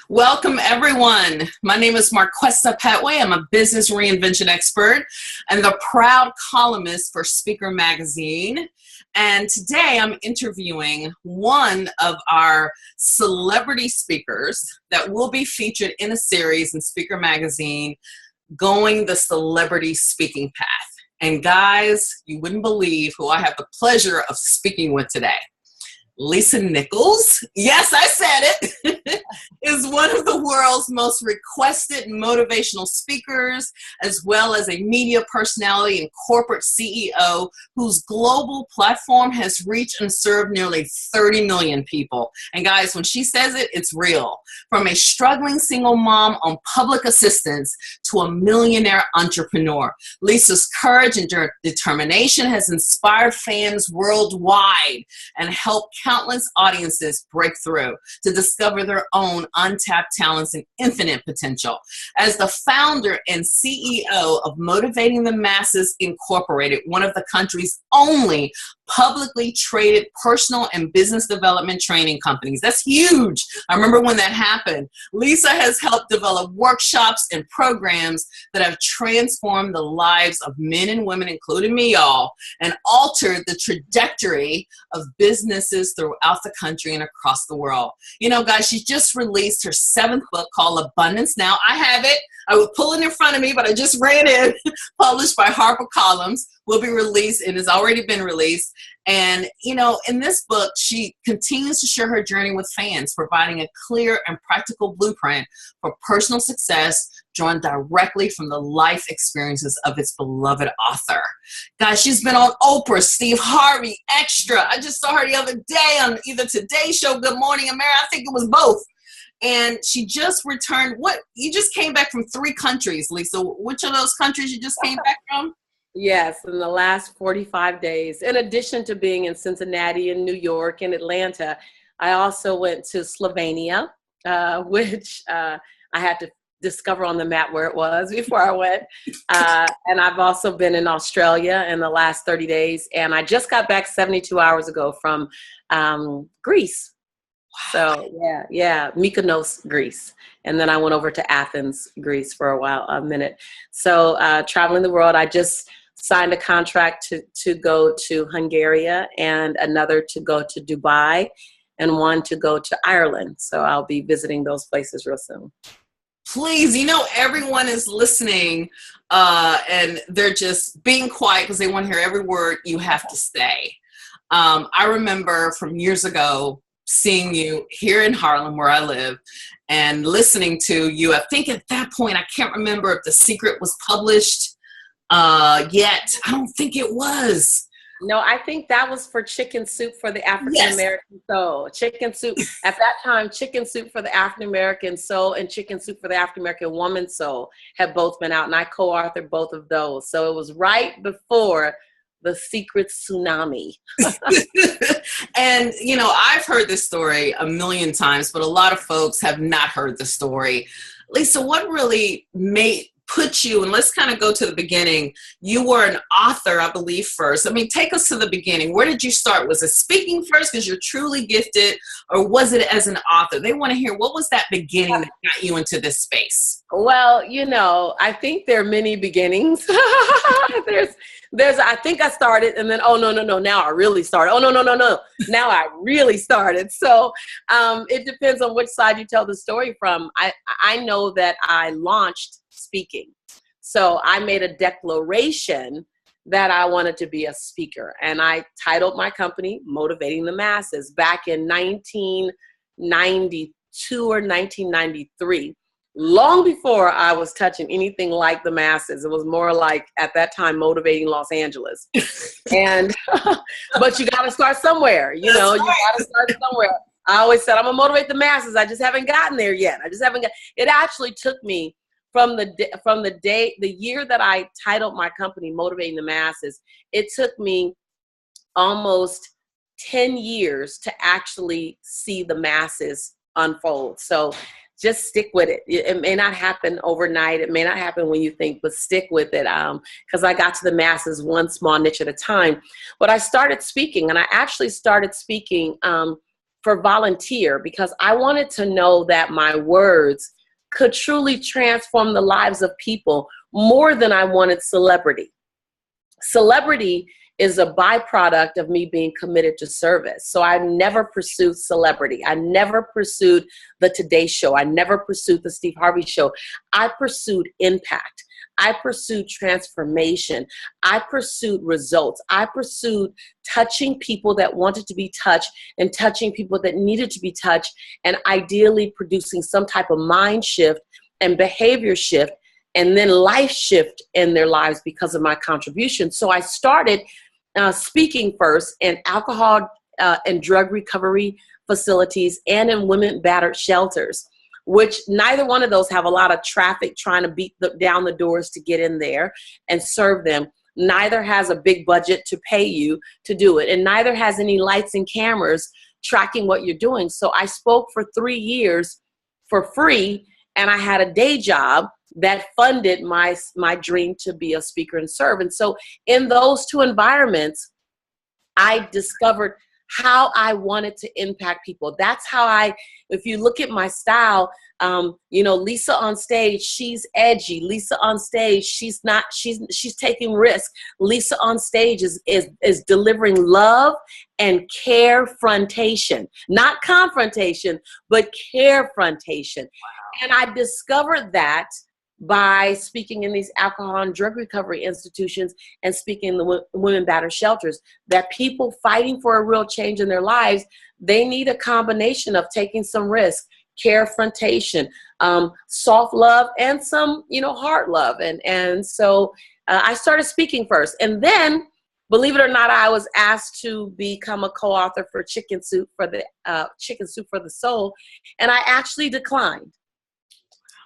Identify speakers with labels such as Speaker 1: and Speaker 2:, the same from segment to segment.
Speaker 1: Welcome, everyone. My name is Marquesta Petway. I'm a business reinvention expert and the proud columnist for Speaker Magazine. And today I'm interviewing one of our celebrity speakers that will be featured in a series in Speaker Magazine, Going the Celebrity Speaking Path. And guys, you wouldn't believe who I have the pleasure of speaking with today. Lisa Nichols, yes, I said it, is one of the world's most requested motivational speakers, as well as a media personality and corporate CEO whose global platform has reached and served nearly 30 million people. And guys, when she says it, it's real. From a struggling single mom on public assistance to a millionaire entrepreneur, Lisa's courage and determination has inspired fans worldwide and helped countless audiences break through to discover their own untapped talents and infinite potential. As the founder and CEO of Motivating the Masses Incorporated, one of the country's only publicly traded personal and business development training companies. That's huge. I remember when that happened. Lisa has helped develop workshops and programs that have transformed the lives of men and women, including me, y'all, and altered the trajectory of businesses throughout the country and across the world. You know, guys, she just released her 7th book called Abundance Now. I have it. I would pull it in front of me, but I just ran it. Published by HarperCollins, will be released and has already been released. And, you know, in this book, she continues to share her journey with fans, providing a clear and practical blueprint for personal success drawn directly from the life experiences of its beloved author. Guys, she's been on Oprah, Steve Harvey, Extra. I just saw her the other day on either Today Show, Good Morning America. I think it was both. And she just returned. You just came back from 3 countries, Lisa. Which of those countries you just came back from?
Speaker 2: Yes, in the last 45 days. In addition to being in Cincinnati and New York and Atlanta, I also went to Slovenia, which I had to discover on the map where it was before I went. And I've also been in Australia in the last 30 days. And I just got back 72 hours ago from Greece. So yeah, Mykonos, Greece. And then I went over to Athens, Greece for a minute. So traveling the world, I just signed a contract to go to Hungary and another to go to Dubai and one to go to Ireland. So I'll be visiting those places real soon.
Speaker 1: Please, you know, everyone is listening and they're just being quiet because they want to hear every word you have to say. I remember from years ago seeing you here in Harlem where I live and listening to you. I think at that point, I can't remember if The Secret was published yet. I don't think it was.
Speaker 2: No, I think that was for Chicken Soup for the African American Soul. Chicken Soup, at that time, Chicken Soup for the African American Soul and Chicken Soup for the African American Woman's Soul had both been out, and I co-authored both of those. So it was right before the Secret tsunami.
Speaker 1: And, you know, I've heard this story a million times, but a lot of folks have not heard the story. Lisa, what really put you, and let's kind of go to the beginning. You were an author, I believe, first. I mean, take us to the beginning. Where did you start? Was it speaking first because you're truly gifted, or was it as an author? They want to hear, what was that beginning that got you into this space?
Speaker 2: Well, you know, I think there are many beginnings. I think I started and then, oh, no, now I really started. Oh, no, now I really started. So it depends on which side you tell the story from. I know that I launched speaking. So I made a declaration that I wanted to be a speaker. And I titled my company Motivating the Masses back in 1992 or 1993. Long before I was touching anything like the masses. It was more like, at that time, motivating Los Angeles. And, but you got to start somewhere, you know, you got to start somewhere. I always said, I'm going to motivate the masses. I just haven't gotten there yet. It actually took me from the year that I titled my company Motivating the Masses, it took me almost 10 years to actually see the masses unfold. So just stick with it. It may not happen overnight. It may not happen when you think, but stick with it. Because I got to the masses one small niche at a time. But I started speaking, and I actually started speaking for volunteer because I wanted to know that my words could truly transform the lives of people more than I wanted celebrity. Celebrity is a byproduct of me being committed to service. So I never pursued celebrity. I never pursued the Today Show. I never pursued the Steve Harvey Show. I pursued impact. I pursued transformation. I pursued results. I pursued touching people that wanted to be touched and touching people that needed to be touched, and ideally producing some type of mind shift and behavior shift and then life shift in their lives because of my contribution. So I started speaking first in alcohol and drug recovery facilities and in women battered shelters, which neither one of those have a lot of traffic trying to beat down the doors to get in there and serve them. Neither has a big budget to pay you to do it. And neither has any lights and cameras tracking what you're doing. So I spoke for 3 years for free, and I had a day job that funded my dream to be a speaker and serve. And so in those two environments, I discovered how I wanted to impact people. That's how if you look at my style, Lisa on stage, she's edgy. Lisa on stage, she's taking risks. Lisa on stage is delivering love and carefrontation, not confrontation, but carefrontation. Wow. And I discovered that by speaking in these alcohol and drug recovery institutions and speaking in the women battered shelters, that people fighting for a real change in their lives, they need a combination of taking some risk, carefrontation, soft love, and some, hard love. And so I started speaking first. And then, believe it or not, I was asked to become a co-author for Chicken Soup for the Soul. And I actually declined.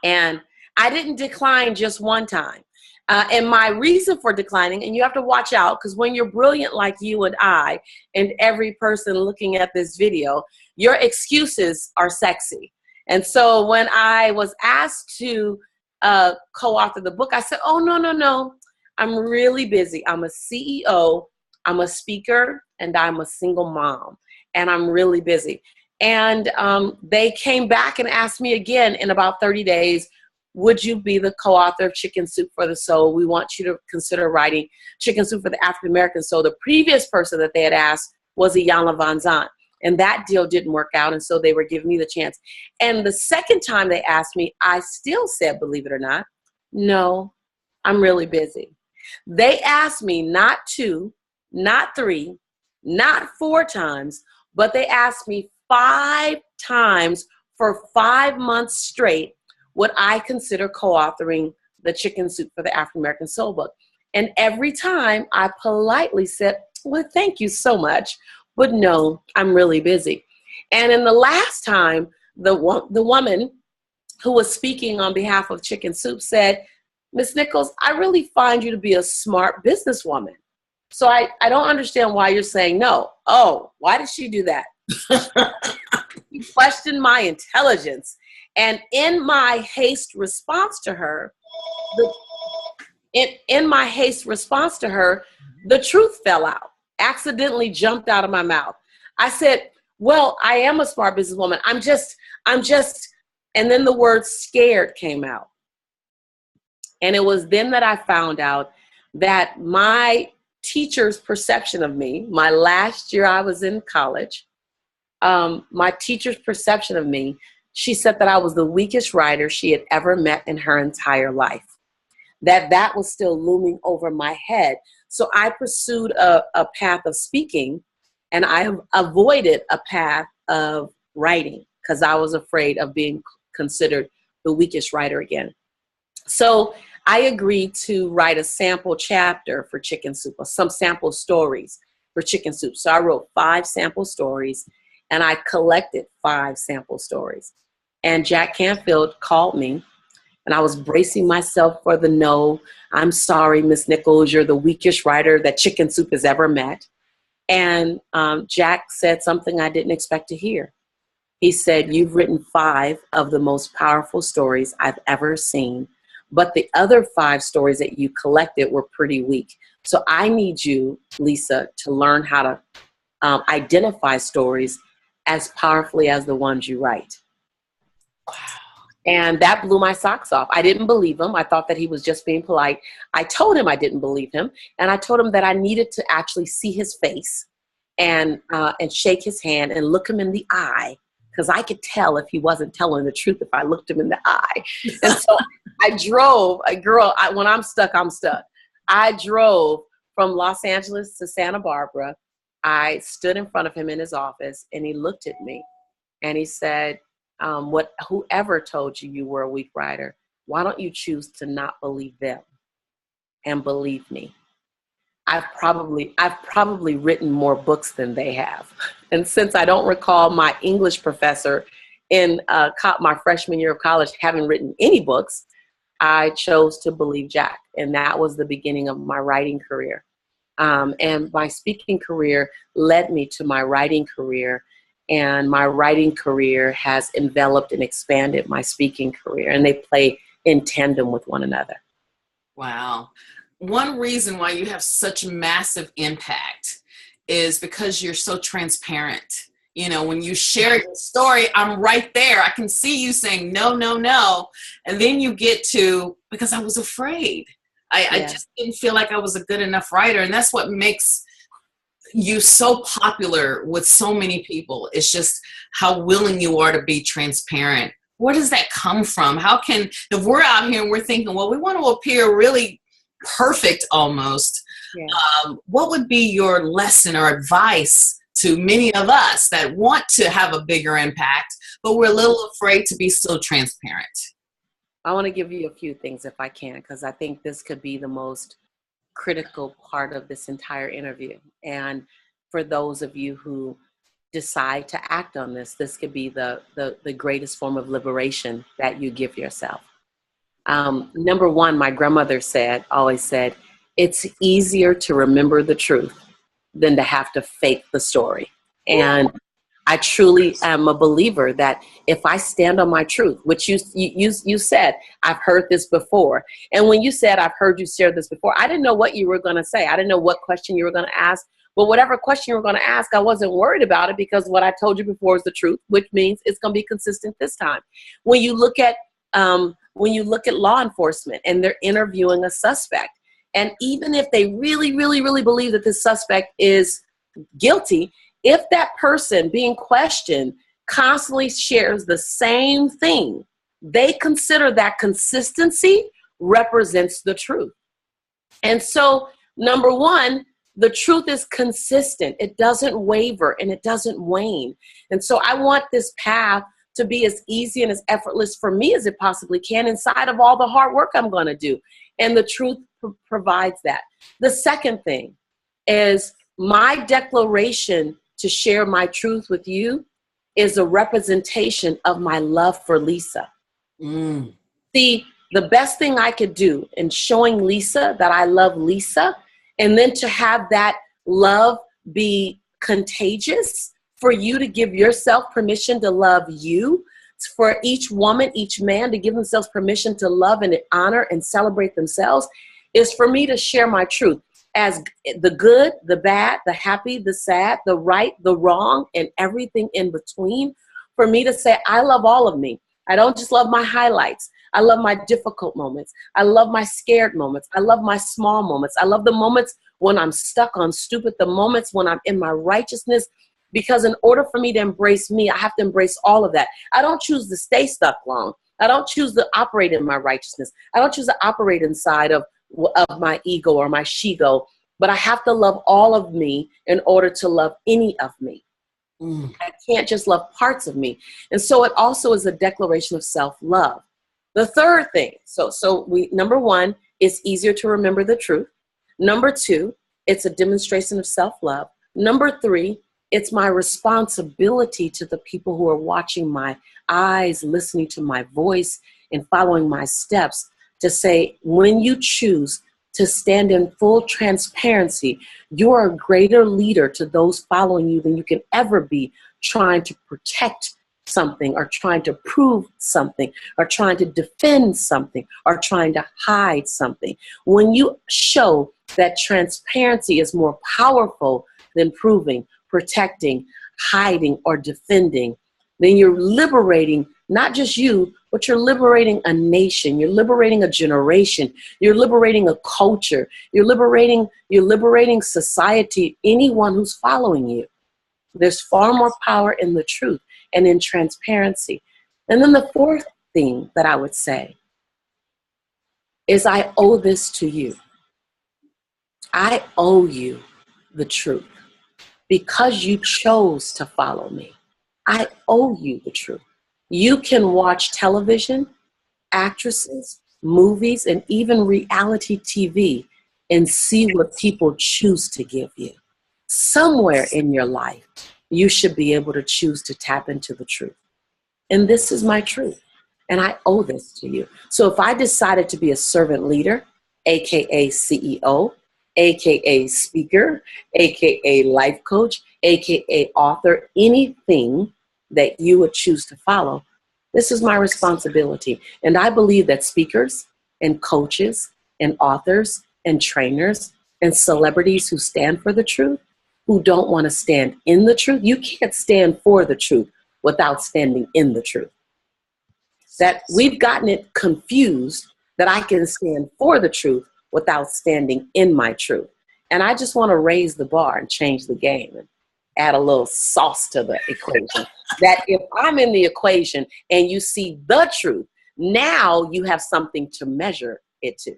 Speaker 2: And I didn't decline just one time. And my reason for declining, and you have to watch out, because when you're brilliant like you and I, and every person looking at this video, your excuses are sexy. And so when I was asked to co-author the book, I said, oh, no. I'm really busy. I'm a CEO, I'm a speaker, and I'm a single mom. And I'm really busy. And they came back and asked me again in about 30 days, would you be the co-author of Chicken Soup for the Soul? We want you to consider writing Chicken Soup for the African American Soul. The previous person that they had asked was Iyanla Van Zandt, and that deal didn't work out, and so they were giving me the chance. And the second time they asked me, I still said, believe it or not, no, I'm really busy. They asked me not 2, not 3, not 4 times, but they asked me 5 times for 5 months straight would I consider co-authoring the Chicken Soup for the African American Soul book. And every time I politely said, well, thank you so much, but no, I'm really busy. And in the last time, the woman who was speaking on behalf of Chicken Soup said, Ms. Nichols, I really find you to be a smart businesswoman. So I don't understand why you're saying no. Oh, why did she do that? She questioned my intelligence. And in my haste response to her, the truth fell out, accidentally jumped out of my mouth. I said, well, I am a smart businesswoman. I'm just, and then the word scared came out. And it was then that I found out that my teacher's perception of me, my last year I was in college, my teacher's perception of me, she said that I was the weakest writer she had ever met in her entire life. That was still looming over my head. So I pursued a path of speaking, and I avoided a path of writing because I was afraid of being considered the weakest writer again. So I agreed to write a sample chapter for Chicken Soup, or some sample stories for Chicken Soup. So I wrote 5 sample stories, and I collected 5 sample stories. And Jack Canfield called me, and I was bracing myself for the no. I'm sorry, Miss Nichols, you're the weakest writer that Chicken Soup has ever met. And Jack said something I didn't expect to hear. He said, you've written 5 of the most powerful stories I've ever seen, but the other 5 stories that you collected were pretty weak. So I need you, Lisa, to learn how to identify stories as powerfully as the ones you write. And that blew my socks off. I didn't believe him. I thought that he was just being polite. I told him I didn't believe him. And I told him that I needed to actually see his face and shake his hand and look him in the eye, because I could tell if he wasn't telling the truth if I looked him in the eye. And so I drove, when I'm stuck, I'm stuck. I drove from Los Angeles to Santa Barbara. I stood in front of him in his office, and he looked at me and he said, whoever told you you were a weak writer, why don't you choose to not believe them and believe me? I've probably written more books than they have. And since I don't recall my English professor in my freshman year of college having written any books, I chose to believe Jack. And that was the beginning of my writing career. And my speaking career led me to my writing career. And my writing career has enveloped and expanded my speaking career. And they play in tandem with one another.
Speaker 1: Wow. One reason why you have such massive impact is because you're so transparent. You know, when you share your story, I'm right there. I can see you saying, no, no, no. And then you get to, because I was afraid. I just didn't feel like I was a good enough writer. And that's what makes you so popular with so many people. It's just how willing you are to be transparent. Where does that come from? If we're out here and we're thinking, well, we want to appear really perfect almost, what would be your lesson or advice to many of us that want to have a bigger impact, but we're a little afraid to be so transparent?
Speaker 2: I want to give you a few things if I can, because I think this could be the most critical part of this entire interview. And for those of you who decide to act on this, this could be the greatest form of liberation that you give yourself. Number one, my grandmother always said, it's easier to remember the truth than to have to fake the story. And I truly am a believer that if I stand on my truth, which you said, I've heard this before. And when you said, I've heard you share this before, I didn't know what you were going to say. I didn't know what question you were going to ask. But whatever question you were going to ask, I wasn't worried about it, because what I told you before is the truth, which means it's going to be consistent this time. When you look at law enforcement and they're interviewing a suspect, and even if they really, really, really believe that this suspect is guilty, if that person being questioned constantly shares the same thing, they consider that consistency represents the truth. And so, number one, the truth is consistent. It doesn't waver and it doesn't wane. And so I want this path to be as easy and as effortless for me as it possibly can, inside of all the hard work I'm going to do. And the truth provides that. The second thing is my declaration to share my truth with you is a representation of my love for Lisa. See, the best thing I could do in showing Lisa that I love Lisa, and then to have that love be contagious, for you to give yourself permission to love you, for each woman, each man to give themselves permission to love and honor and celebrate themselves, is for me to share my truth as the good, the bad, the happy, the sad, the right, the wrong, and everything in between. For me to say, I love all of me. I don't just love my highlights. I love my difficult moments. I love my scared moments. I love my small moments. I love the moments when I'm stuck on stupid, the moments when I'm in my righteousness, because in order for me to embrace me, I have to embrace all of that. I don't choose to stay stuck long. I don't choose to operate in my righteousness. I don't choose to operate inside of my ego or my she-go, but I have to love all of me in order to love any of me. I can't just love parts of me. And so it also is a declaration of self-love. The third thing, number one, it's easier to remember the truth. Number two, it's a demonstration of self-love. Number three, it's my responsibility to the people who are watching my eyes, listening to my voice, and following my steps, to say, when you choose to stand in full transparency, you are a greater leader to those following you than you can ever be, trying to protect something, or trying to prove something, or trying to defend something, or trying to hide something. When you show that transparency is more powerful than proving, protecting, hiding, or defending, then you're liberating not just you, but you're liberating a nation. You're liberating a generation. You're liberating a culture. You're liberating society, anyone who's following you. There's far more power in the truth and in transparency. And then the fourth thing that I would say is I owe this to you. I owe you the truth because you chose to follow me. I owe you the truth. You can watch television, actresses, movies, and even reality TV and see what people choose to give you. Somewhere in your life, you should be able to choose to tap into the truth. And this is my truth. And I owe this to you. So if I decided to be a servant leader, AKA CEO, AKA speaker, AKA life coach, AKA author, anything that you would choose to follow, this is my responsibility. And I believe that speakers and coaches and authors and trainers and celebrities who stand for the truth, who don't want to stand in the truth, you can't stand for the truth without standing in the truth. That we've gotten it confused that I can stand for the truth without standing in my truth. And I just want to raise the bar and change the game and add a little sauce to the equation. That if I'm in the equation and you see the truth, now you have something to measure it to.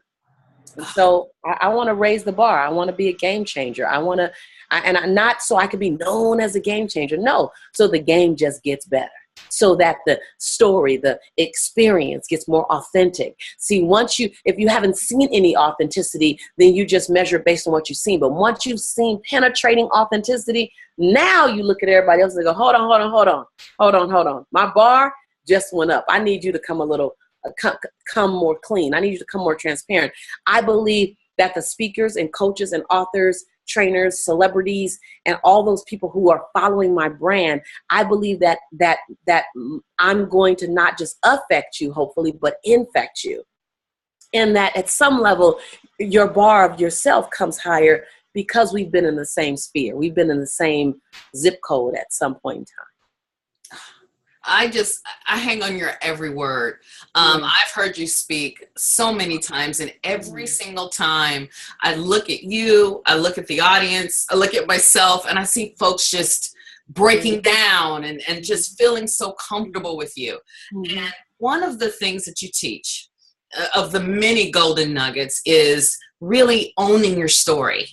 Speaker 2: And so I want to raise the bar. I want to be a game changer. And not so I can be known as a game changer. No, so the game just gets better. So that the story, the experience gets more authentic. See, if you haven't seen any authenticity, then you just measure based on what you've seen. But once you've seen penetrating authenticity, now you look at everybody else and go, hold on. My bar just went up. I need you to come more clean. I need you to come more transparent. I believe that the speakers and coaches and authors, trainers, celebrities, and all those people who are following my brand, I believe that I'm going to not just affect you, hopefully, but infect you. And that at some level, your bar of yourself comes higher because we've been in the same sphere. We've been in the same zip code at some point in time.
Speaker 1: I hang on your every word. I've heard you speak so many times, and every single time I look at you, I look at the audience, I look at myself, and I see folks just breaking down and just feeling so comfortable with you. And one of the things that you teach, of the many golden nuggets, is really owning your story.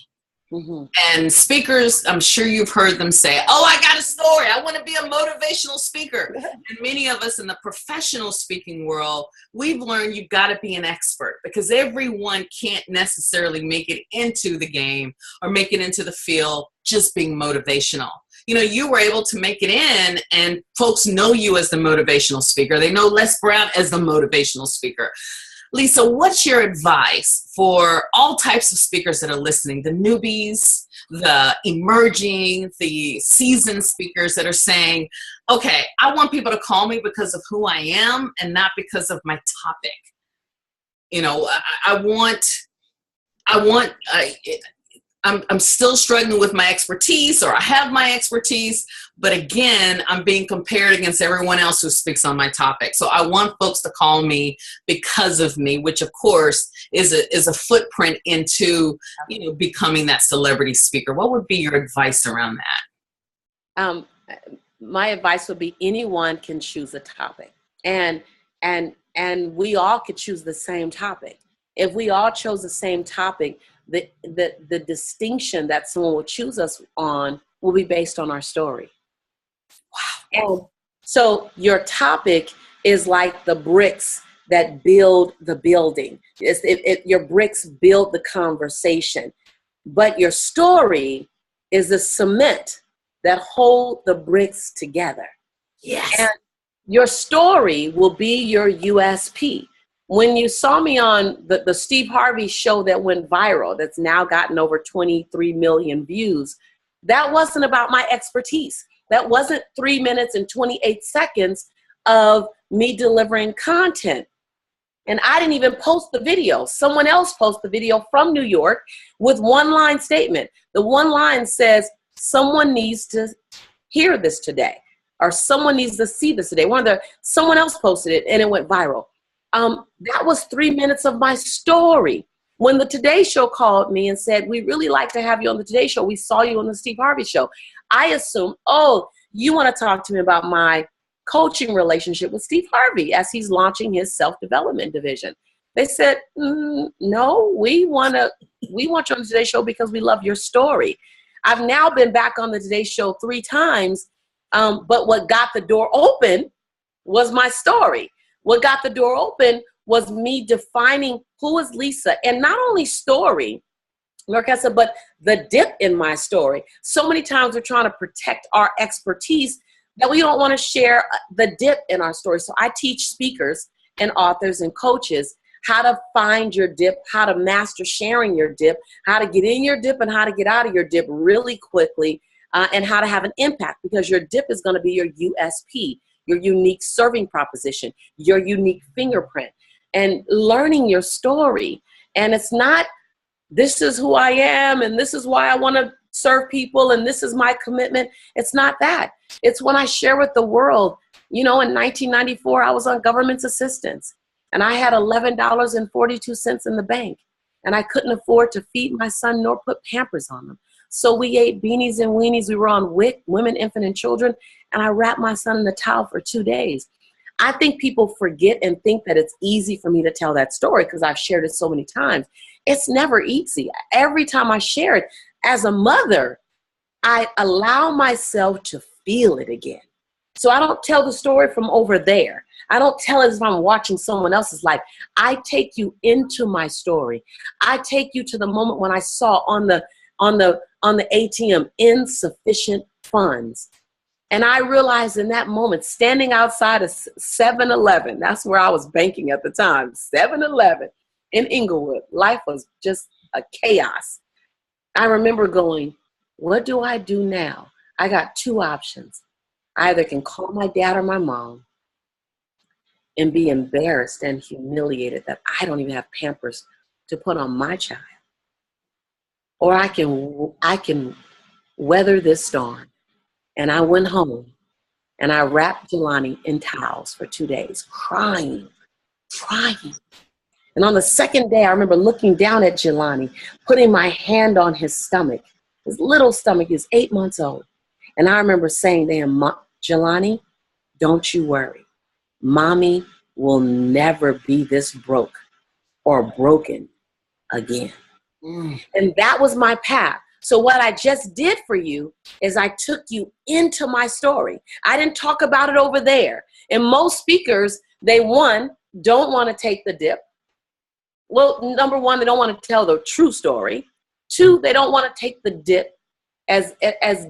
Speaker 1: And speakers, I'm sure you've heard them say, oh, I got a story. I want to be a motivational speaker. And many of us in the professional speaking world, we've learned you've got to be an expert, because everyone can't necessarily make it into the game or make it into the field just being motivational. You know, you were able to make it in, and folks know you as the motivational speaker. They know Les Brown as the motivational speaker. Lisa, what's your advice for all types of speakers that are listening, the newbies, the emerging, the seasoned speakers that are saying, okay, I want people to call me because of who I am and not because of my topic. You know, I'm still struggling with my expertise, or I have my expertise, but again, I'm being compared against everyone else who speaks on my topic. So I want folks to call me because of me, which of course is a footprint into, you know, becoming that celebrity speaker. What would be your advice around that?
Speaker 2: My advice would be anyone can choose a topic, and we all could choose the same topic. If we all chose the same topic, the distinction that someone will choose us on will be based on our story. Wow. And so your topic is like the bricks that build the building. Your bricks build the conversation, but your story is the cement that hold the bricks together.
Speaker 1: Yes.
Speaker 2: And your story will be your USP. When you saw me on the Steve Harvey show that went viral, that's now gotten over 23 million views, that wasn't about my expertise. That wasn't 3 minutes and 28 seconds of me delivering content. And I didn't even post the video. Someone else posted the video from New York with one line statement. The one line says, someone needs to hear this today, or someone needs to see this today. Someone else posted it and it went viral. That was 3 minutes of my story. When the Today Show called me and said, "We really like to have you on the Today Show. We saw you on the Steve Harvey Show," I assumed, oh, you want to talk to me about my coaching relationship with Steve Harvey as he's launching his self-development division. They said, no, we want you on the Today Show because we love your story. I've now been back on the Today Show 3 times, but what got the door open was my story. What got the door open was me defining who is Lisa, and not only story, Marquesa, but the dip in my story. So many times we're trying to protect our expertise that we don't want to share the dip in our story. So I teach speakers and authors and coaches how to find your dip, how to master sharing your dip, how to get in your dip and how to get out of your dip really quickly, and how to have an impact, because your dip is going to be your USP, your unique serving proposition, your unique fingerprint, and learning your story. And it's not, this is who I am and this is why I want to serve people and this is my commitment. It's not that. It's when I share with the world, in 1994, I was on government assistance and I had $11.42 in the bank and I couldn't afford to feed my son nor put Pampers on him. So we ate beanies and weenies. We were on WIC, Women, Infant, and Children, and I wrapped my son in the towel for 2 days. I think people forget and think that it's easy for me to tell that story because I've shared it so many times. It's never easy. Every time I share it, as a mother, I allow myself to feel it again. So I don't tell the story from over there. I don't tell it as if I'm watching someone else's life. I take you into my story. I take you to the moment when I saw on the ATM insufficient funds. And I realized in that moment, standing outside of 7-Eleven, that's where I was banking at the time, 7-Eleven in Inglewood. Life was just a chaos. I remember going, what do I do now? I got 2 options. I either can call my dad or my mom and be embarrassed and humiliated that I don't even have Pampers to put on my child. Or I can weather this storm. And I went home and I wrapped Jelani in towels for 2 days, crying. And on the second day, I remember looking down at Jelani, putting my hand on his stomach. His little stomach is 8 months old. And I remember saying to him, Jelani, don't you worry. Mommy will never be this broke or broken again. And that was my path. So what I just did for you is I took you into my story. I didn't talk about it over there. And most speakers, they don't want to take the dip. Well, number 1, they don't want to tell the true story. 2, they don't want to take the dip as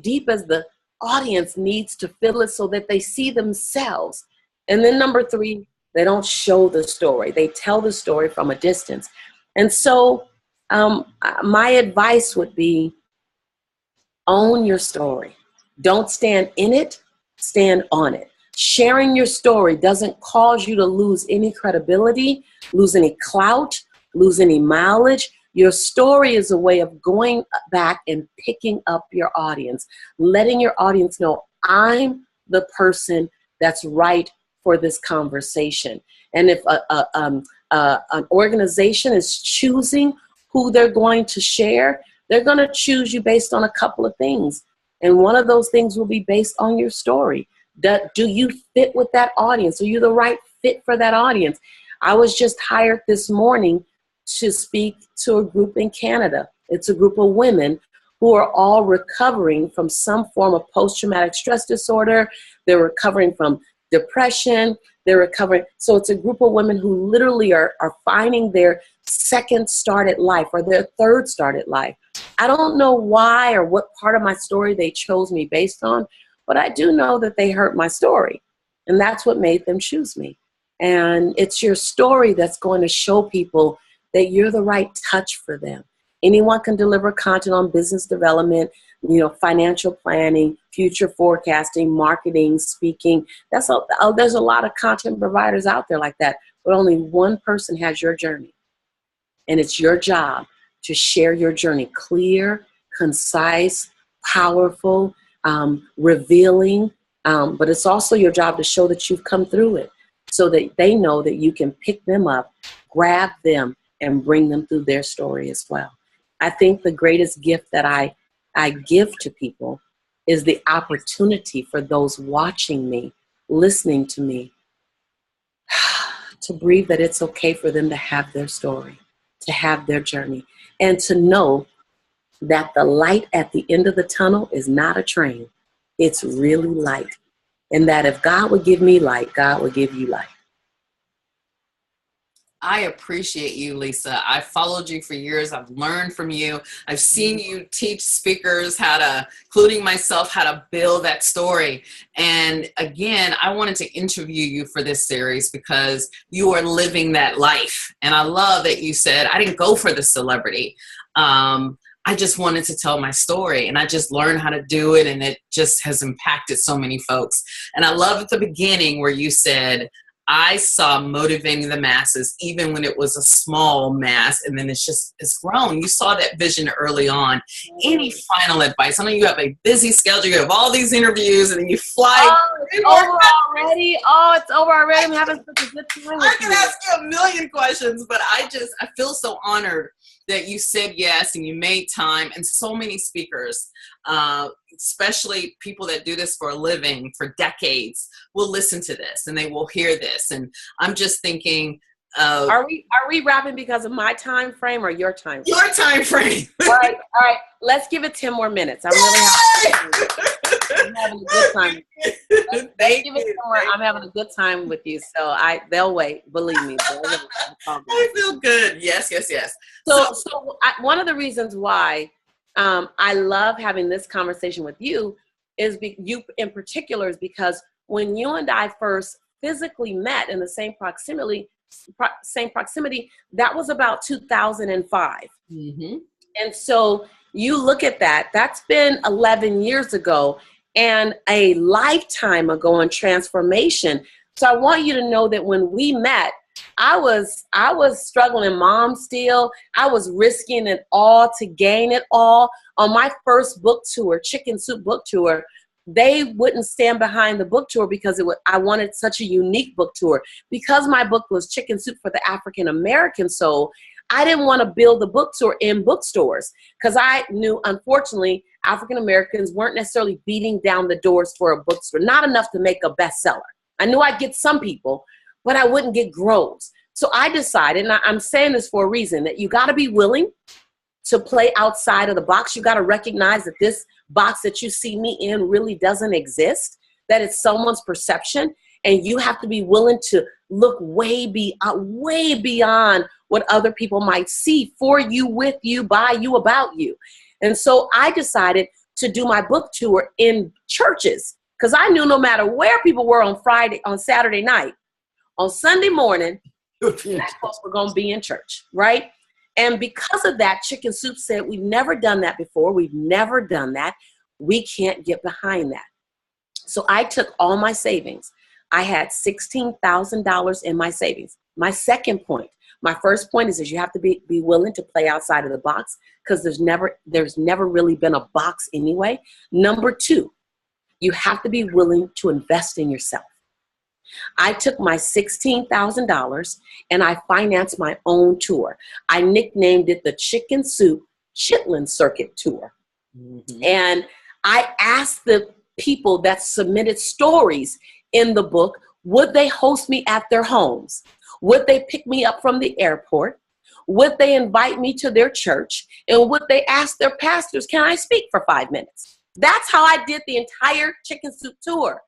Speaker 2: deep as the audience needs to feel it so that they see themselves. And then number 3, they don't show the story. They tell the story from a distance. And so my advice would be, own your story. Don't stand in it, stand on it. Sharing your story doesn't cause you to lose any credibility, lose any clout, lose any mileage. Your story is a way of going back and picking up your audience, letting your audience know, I'm the person that's right for this conversation. And if an organization is choosing who they're going to share, they're going to choose you based on a couple of things. And one of those things will be based on your story. Do you fit with that audience? Are you the right fit for that audience? I was just hired this morning to speak to a group in Canada. It's a group of women who are all recovering from some form of post-traumatic stress disorder. They're recovering from depression. They're recovering. So it's a group of women who literally are finding their second start at life or their third start at life. I don't know why or what part of my story they chose me based on, but I do know that they heard my story, and that's what made them choose me. And it's your story that's going to show people that you're the right touch for them. Anyone can deliver content on business development, financial planning, future forecasting, marketing, speaking. There's a lot of content providers out there like that, but only one person has your journey. And it's your job to share your journey clear, concise, powerful. revealing, but it's also your job to show that you've come through it so that they know that you can pick them up, grab them, and bring them through their story as well. I think the greatest gift that I give to people is the opportunity for those watching me, listening to me, to breathe that it's okay for them to have their story, to have their journey, and to know that the light at the end of the tunnel is not a train. It's really light. And that if God would give me light, God would give you light.
Speaker 1: I appreciate you, Lisa. I followed you for years. I've learned from you. I've seen you teach speakers how to, including myself, how to build that story. And again, I wanted to interview you for this series because you are living that life. And I love that you said, I didn't go for the celebrity. I just wanted to tell my story, and I just learned how to do it, and it just has impacted so many folks. And I love at the beginning where you said, I saw motivating the masses even when it was a small mass, and then it's grown. You saw that vision early on. Any final advice? I know you have a busy schedule. You have all these interviews, and then you fly.
Speaker 2: Oh, it's over already. Oh, it's over already. I'm having such a good time.
Speaker 1: I can ask you a million questions, but I feel so honored that you said yes and you made time. And so many speakers, especially people that do this for a living for decades, will listen to this and they will hear this. And I'm just thinking,
Speaker 2: are we wrapping because of my time frame or your time frame?
Speaker 1: Your time frame.
Speaker 2: All right. Let's give it 10 more minutes. I'm having a good time. I'm having a good time with you. So they'll wait. Believe me.
Speaker 1: I feel good. Yes.
Speaker 2: So one of the reasons why I love having this conversation with you you in particular is because when you and I first physically met in the same proximity, that was about 2005.
Speaker 1: Mm-hmm.
Speaker 2: And so you look at that, that's been 11 years ago and a lifetime ago in transformation. So I want you to know that when we met, I was struggling mom still. I was risking it all to gain it all. On my first book tour, Chicken Soup book tour, they wouldn't stand behind the book tour because I wanted such a unique book tour. Because my book was Chicken Soup for the African American Soul, I didn't want to build the book tour in bookstores because I knew, unfortunately, African Americans weren't necessarily beating down the doors for a bookstore, not enough to make a bestseller. I knew I'd get some people, but I wouldn't get grows. So I decided, and I'm saying this for a reason, that you got to be willing to play outside of the box. You got to recognize that this box that you see me in really doesn't exist, that it's someone's perception, and you have to be willing to look way beyond what other people might see for you, with you, by you, about you. And so I decided to do my book tour in churches because I knew no matter where people were on Saturday night, on Sunday morning, black folks were going to be in church, right? And because of that, Chicken Soup said, we've never done that before. We've never done that. We can't get behind that. So I took all my savings. I had $16,000 in my savings. My second point, my first point is you have to be willing to play outside of the box because there's never really been a box anyway. Number two, you have to be willing to invest in yourself. I took my $16,000 and I financed my own tour. I nicknamed it the Chicken Soup Chitlin Circuit Tour. Mm-hmm. And I asked the people that submitted stories in the book, would they host me at their homes? Would they pick me up from the airport? Would they invite me to their church? And would they ask their pastors, can I speak for 5 minutes? That's how I did the entire Chicken Soup tour.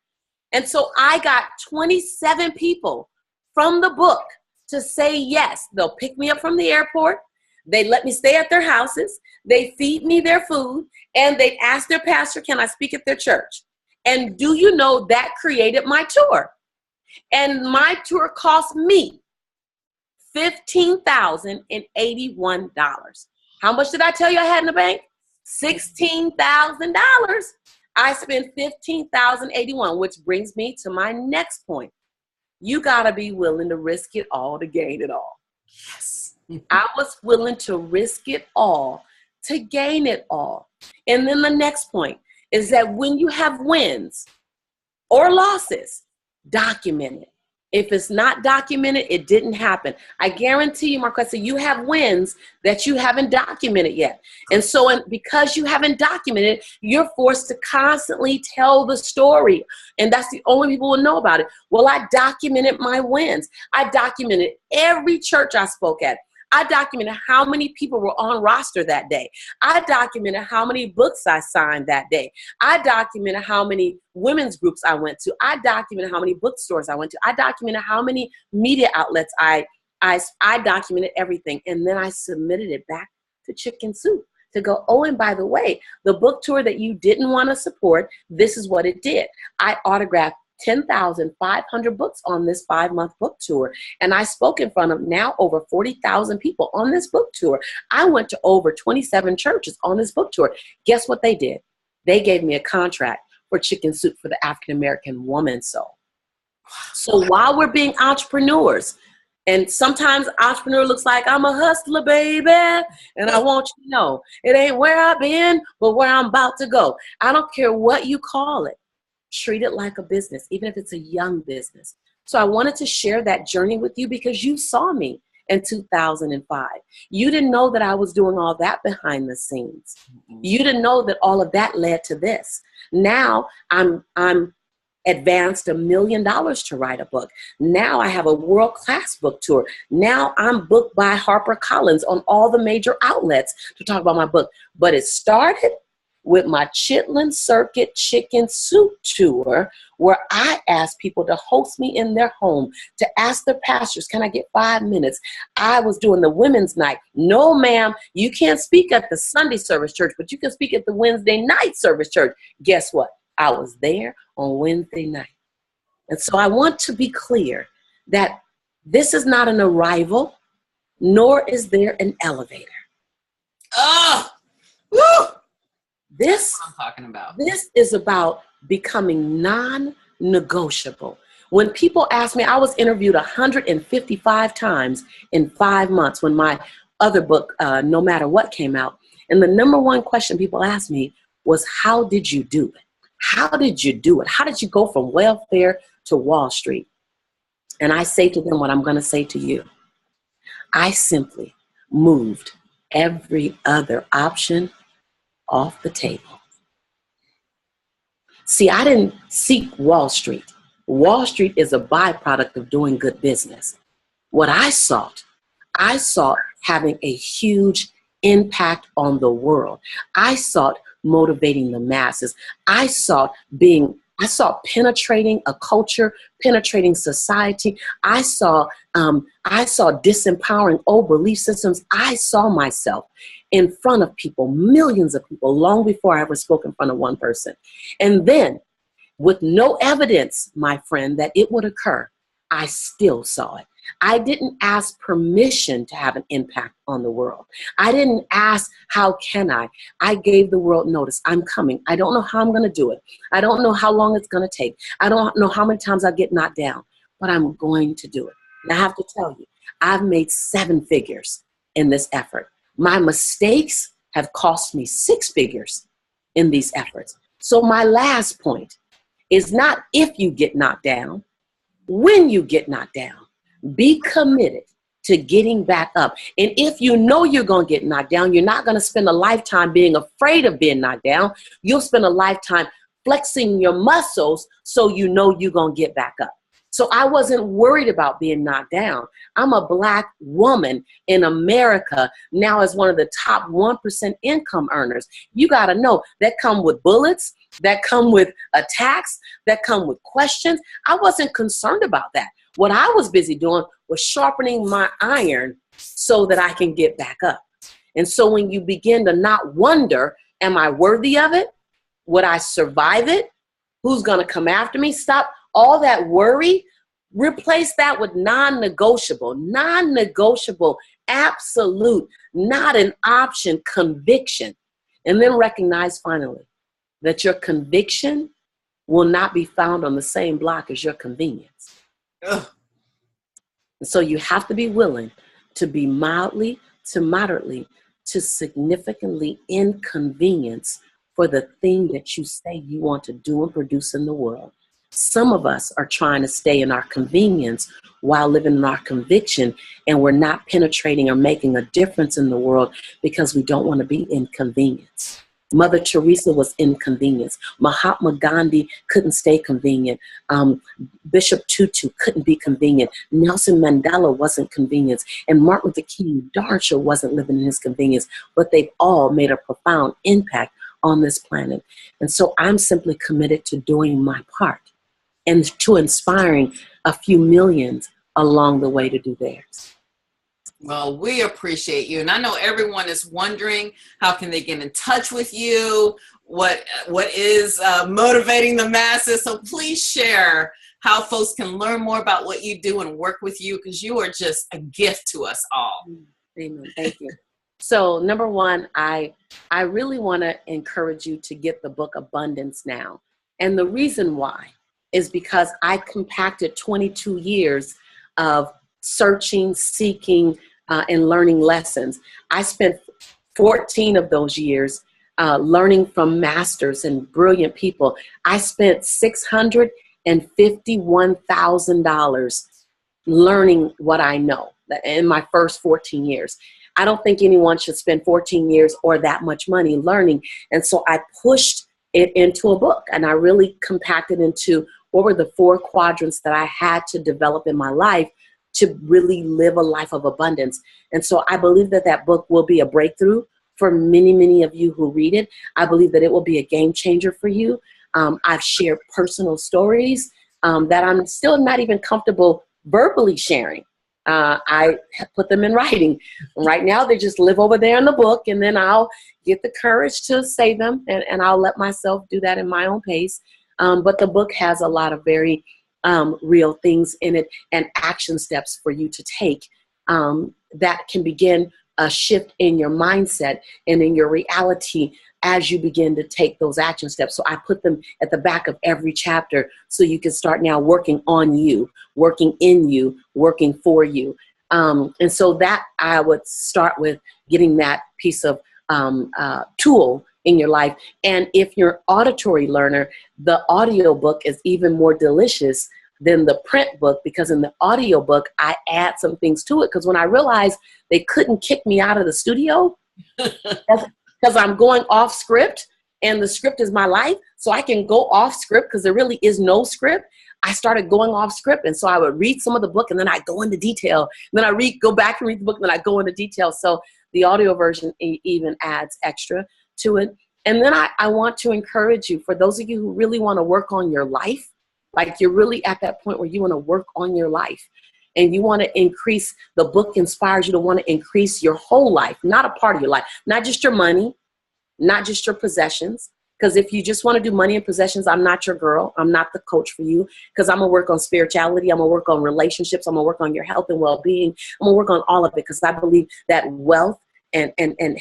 Speaker 2: And so I got 27 people from the book to say yes. They'll pick me up from the airport. They let me stay at their houses. They feed me their food. And they ask their pastor, can I speak at their church? And do you know that created my tour? And my tour cost me $15,081. How much did I tell you I had in the bank? $16,000. I spent $15,081, which brings me to my next point. You got to be willing to risk it all to gain it all.
Speaker 1: Yes.
Speaker 2: I was willing to risk it all to gain it all. And then the next point is that when you have wins or losses, document it. If it's not documented, it didn't happen. I guarantee you, Marquessa, you have wins that you haven't documented yet. And so because you haven't documented, you're forced to constantly tell the story. And that's the only people will know about it. Well, I documented my wins. I documented every church I spoke at. I documented how many people were on roster that day. I documented how many books I signed that day. I documented how many women's groups I went to. I documented how many bookstores I went to. I documented how many media outlets I documented everything. And then I submitted it back to Chicken Soup to go, oh, and by the way, the book tour that you didn't want to support, this is what it did. I autographed 10,500 books on this 5-month book tour. And I spoke in front of now over 40,000 people on this book tour. I went to over 27 churches on this book tour. Guess what they did? They gave me a contract for Chicken Soup for the African-American Woman Soul. So while we're being entrepreneurs, and sometimes entrepreneur looks like I'm a hustler, baby. And I want you to know, it ain't where I've been, but where I'm about to go. I don't care what you call it. Treat it like a business, even if it's a young business. So I wanted to share that journey with you because you saw me in 2005. You didn't know that I was doing all that behind the scenes. You didn't know that all of that led to this. Now I'm advanced $1 million to write a book. Now I have a world-class book tour. Now I'm booked by HarperCollins on all the major outlets to talk about my book. But it started with my Chitlin Circuit Chicken Soup tour, where I asked people to host me in their home, to ask their pastors, can I get 5 minutes? I was doing the women's night. No, ma'am, you can't speak at the Sunday service church, but you can speak at the Wednesday night service church. Guess what? I was there on Wednesday night. And so I want to be clear that this is not an arrival, nor is there an elevator.
Speaker 1: Oh, woo!
Speaker 2: This,
Speaker 1: That's what I'm talking about.
Speaker 2: This is about becoming non-negotiable. When people ask me, I was interviewed 155 times in 5 months when my other book, No Matter What, came out. And the number one question people asked me was, how did you do it? How did you do it? How did you go from welfare to Wall Street? And I say to them what I'm going to say to you. I simply moved every other option off the table. See, I didn't seek Wall Street. Wall Street is a byproduct of doing good business. What I sought having a huge impact on the world. I sought motivating the masses. I sought penetrating a culture, penetrating society. I saw disempowering old belief systems. I saw myself in front of people, millions of people, long before I ever spoke in front of one person. And then, with no evidence, my friend, that it would occur, I still saw it. I didn't ask permission to have an impact on the world. I didn't ask, how can I? I gave the world notice. I'm coming. I don't know how I'm going to do it. I don't know how long it's going to take. I don't know how many times I'll get knocked down, but I'm going to do it. And I have to tell you, I've made 7 figures in this effort. My mistakes have cost me 6 figures in these efforts. So my last point is not if you get knocked down, when you get knocked down. Be committed to getting back up. And if you know you're going to get knocked down, you're not going to spend a lifetime being afraid of being knocked down. You'll spend a lifetime flexing your muscles so you know you're going to get back up. So I wasn't worried about being knocked down. I'm a Black woman in America now as one of the top 1% income earners. You got to know that come with bullets, that come with attacks, that come with questions. I wasn't concerned about that. What I was busy doing was sharpening my iron so that I can get back up. And so when you begin to not wonder, am I worthy of it? Would I survive it? Who's going to come after me? Stop all that worry. Replace that with non-negotiable, absolute, not an option, conviction. And then recognize finally that your conviction will not be found on the same block as your convenience. Ugh. And so you have to be willing to be mildly to moderately to significantly inconvenience for the thing that you say you want to do and produce in the world. Some of us are trying to stay in our convenience while living in our conviction, and we're not penetrating or making a difference in the world because we don't want to be inconvenienced. Mother Teresa was inconvenienced. Mahatma Gandhi couldn't stay convenient. Bishop Tutu couldn't be convenient. Nelson Mandela wasn't convenient. And Martin Luther King darn sure wasn't living in his convenience, but they've all made a profound impact on this planet. And so I'm simply committed to doing my part and to inspiring a few millions along the way to do theirs.
Speaker 1: Well, we appreciate you. And I know everyone is wondering, how can they get in touch with you? What is motivating the masses? So please share how folks can learn more about what you do and work with you, because you are just a gift to us all.
Speaker 2: Amen. Thank you. So number one, I really want to encourage you to get the book Abundance Now. And the reason why is because I compacted 22 years of searching, seeking, and learning lessons. I spent 14 of those years learning from masters and brilliant people. I spent $651,000 learning what I know in my first 14 years. I don't think anyone should spend 14 years or that much money learning. And so I pushed it into a book, and I really compacted into what were the 4 quadrants that I had to develop in my life to really live a life of abundance. And so I believe that that book will be a breakthrough for many, many of you who read it. I believe that it will be a game changer for you. I've shared personal stories that I'm still not even comfortable verbally sharing. I put them in writing. Right now, they just live over there in the book, and then I'll get the courage to say them, and I'll let myself do that in my own pace. But the book has a lot of very real things in it and action steps for you to take that can begin a shift in your mindset and in your reality as you begin to take those action steps. So I put them at the back of every chapter so you can start now working on you, working in you, working for you. And so that I would start with getting that piece of tool in your life. And if you're an auditory learner, the audio book is even more delicious than the print book, because in the audio book, I add some things to it. Because when I realized they couldn't kick me out of the studio, because I'm going off script, and the script is my life, so I can go off script because there really is no script. I started going off script, and so I would read some of the book, and then I go into detail. And then I go back and read the book, and then I go into detail. So the audio version even adds extra to it. And then I want to encourage you, for those of you who really want to work on your life, like you're really at that point where you want to work on your life and you want to increase, the book inspires you to want to increase your whole life, not a part of your life, not just your money, not just your possessions. Because if you just want to do money and possessions, I'm not your girl. I'm not the coach for you, because I'm going to work on spirituality. I'm going to work on relationships. I'm going to work on your health and well-being. I'm going to work on all of it, because I believe that wealth and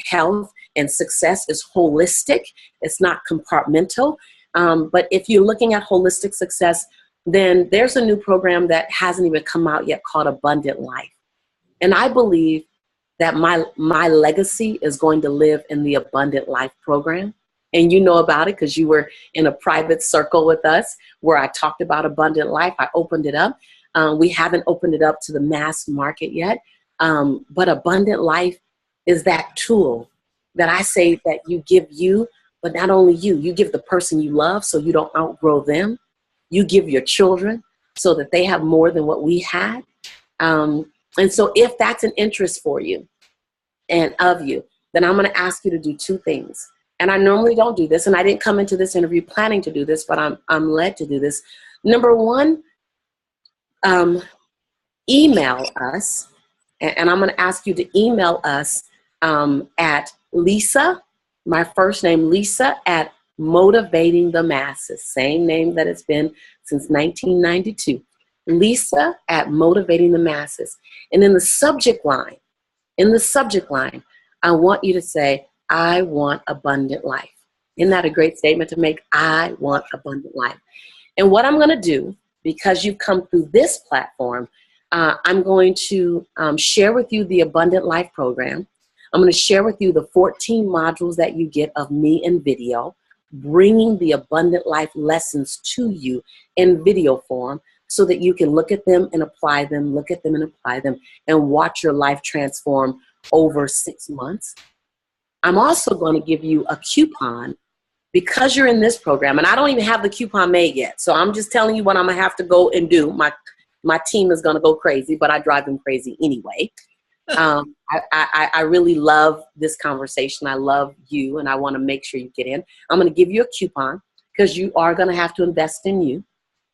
Speaker 2: health and success is holistic. It's not compartmental. But if you're looking at holistic success, then there's a new program that hasn't even come out yet called Abundant Life. And I believe that my legacy is going to live in the Abundant Life program. And you know about it because you were in a private circle with us where I talked about Abundant Life. I opened it up. We haven't opened it up to the mass market yet. But Abundant Life is that tool that I say that you give you, but not only you give the person you love so you don't outgrow them. You give your children so that they have more than what we had. And so if that's an interest for you and of you, then I'm going to ask you to do 2 things. And I normally don't do this, and I didn't come into this interview planning to do this, but I'm led to do this. Number 1, email us, and I'm going to ask you to email us at Lisa, my first name, Lisa, at Motivating the Masses, same name that it's been since 1992. Lisa at Motivating the Masses. And in the subject line, I want you to say, I want abundant life. Isn't that a great statement to make? I want abundant life. And what I'm going to do, because you've come through this platform, I'm going to share with you the Abundant Life program. I'm going to share with you the 14 modules that you get of me in video. bringing the abundant life lessons to you in video form so that you can look at them and apply them, look at them and apply them, and watch your life transform over 6 months. I'm also going to give you a coupon because you're in this program, and I don't even have the coupon made yet. So I'm just telling you what I'm going to have to go and do. My team is going to go crazy, but I drive them crazy anyway. I really love this conversation. I love you, and I want to make sure you get in. I'm going to give you a coupon because you are going to have to invest in you.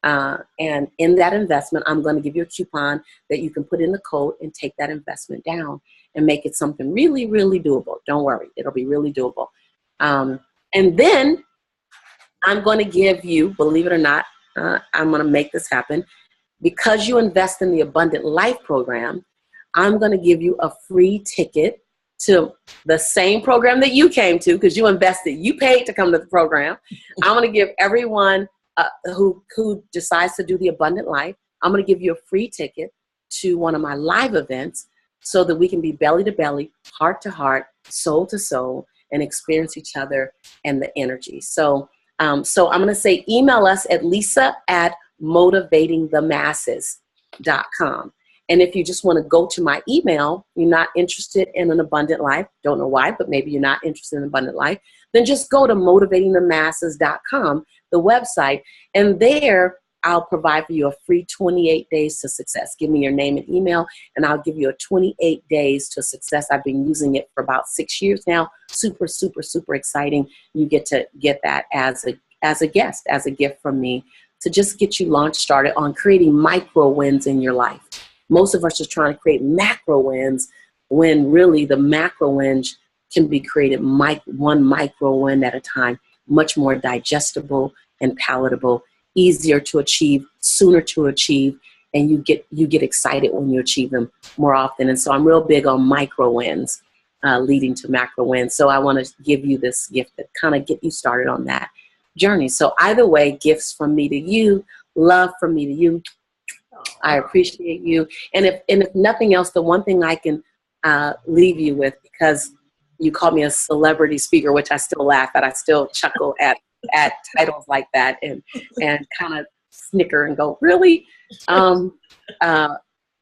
Speaker 2: And in that investment, I'm going to give you a coupon that you can put in the code and take that investment down and make it something really, really doable. Don't worry. It'll be really doable. And then I'm going to give you, believe it or not, I'm going to make this happen. Because you invest in the Abundant Life program, I'm going to give you a free ticket to the same program that you came to because you invested. You paid to come to the program. I'm going to give everyone who decides to do the Abundant Life, I'm going to give you a free ticket to one of my live events so that we can be belly to belly, heart to heart, soul to soul, and experience each other and the energy. So I'm going to say email us at lisa@motivatingthemasses.com. And if you just want to go to my email, you're not interested in an abundant life, don't know why, but maybe you're not interested in abundant life, then just go to motivatingthemasses.com, the website, and there I'll provide for you a free 28 days to success. Give me your name and email, and I'll give you a 28 days to success. I've been using it for about 6 years now. Super, super, super exciting. You get to get that as a guest, as a gift from me to just get you launch started on creating micro wins in your life. Most of us are trying to create macro wins when really the macro wins can be created one micro win at a time, much more digestible and palatable, easier to achieve, sooner to achieve, and you get excited when you achieve them more often. And so I'm real big on micro wins leading to macro wins. So I want to give you this gift that kind of get you started on that journey. So either way, gifts from me to you, love from me to you. I appreciate you. And if nothing else, the one thing I can leave you with, because you called me a celebrity speaker, which I still laugh at. I still chuckle at titles like that and kind of snicker and go, really?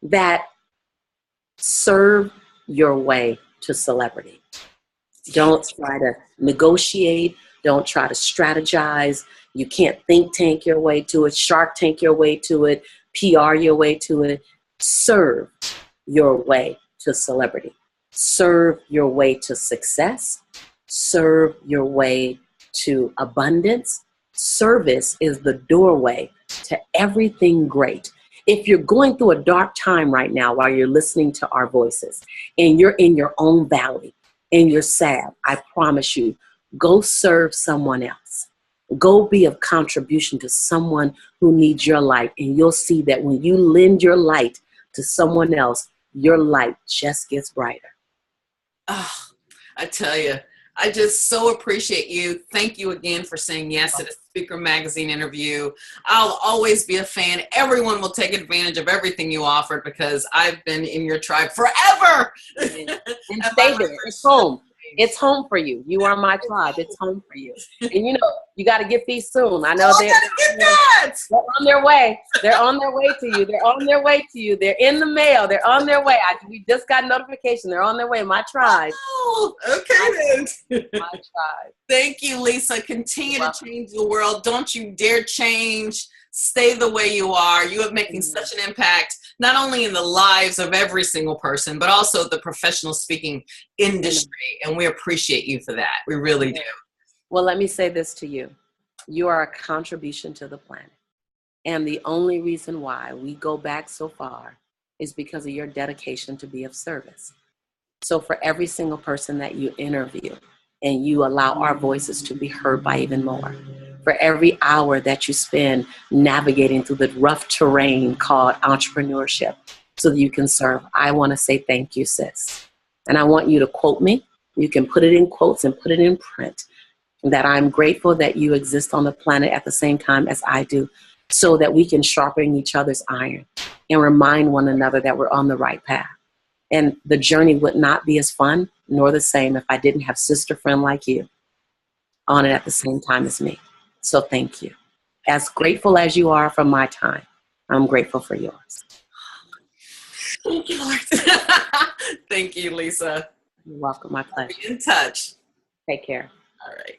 Speaker 2: That serve your way to celebrity. Don't try to negotiate. Don't try to strategize. You can't think tank your way to it, Shark Tank your way to it, PR your way to it. Serve your way to celebrity. Serve your way to success. Serve your way to abundance. Service is the doorway to everything great. If you're going through a dark time right now while you're listening to our voices and you're in your own valley and you're sad, I promise you, go serve someone else. Go be of contribution to someone who needs your light, and you'll see that when you lend your light to someone else, your light just gets brighter.
Speaker 1: Oh, I tell you, I just so appreciate you. Thank you again for saying yes to the Speaker Magazine interview. I'll always be a fan. Everyone will take advantage of everything you offered because I've been in your tribe forever.
Speaker 2: And stay there. It's home. It's home for you. You are my tribe. It's home for you. And you know, you got to get these soon. I know they're on their way. They're on their way to you. They're on their way to you. They're in the mail. They're on their way. We just got notification. They're on their way. My tribe.
Speaker 1: Oh, okay then.
Speaker 2: My tribe.
Speaker 1: Thank you, Lisa. Continue to change the world. Don't you dare change. Stay the way you are. You are making such an impact, not only in the lives of every single person, but also the professional speaking industry. And we appreciate you for that. We really do.
Speaker 2: Well, let me say this to you. You are a contribution to the planet. And the only reason why we go back so far is because of your dedication to be of service. So for every single person that you interview and you allow our voices to be heard by even more, for every hour that you spend navigating through the rough terrain called entrepreneurship so that you can serve, I want to say thank you, sis. And I want you to quote me. You can put it in quotes and put it in print, that I'm grateful that you exist on the planet at the same time as I do, so that we can sharpen each other's iron and remind one another that we're on the right path. And the journey would not be as fun nor the same if I didn't have sister friend like you. on it at the same time as me. So thank you. As grateful as you are for my time, I'm grateful for yours.
Speaker 1: Thank you, Lord. Thank you, Lisa.
Speaker 2: You're welcome. My pleasure.
Speaker 1: Be in touch.
Speaker 2: Take care.
Speaker 1: All right.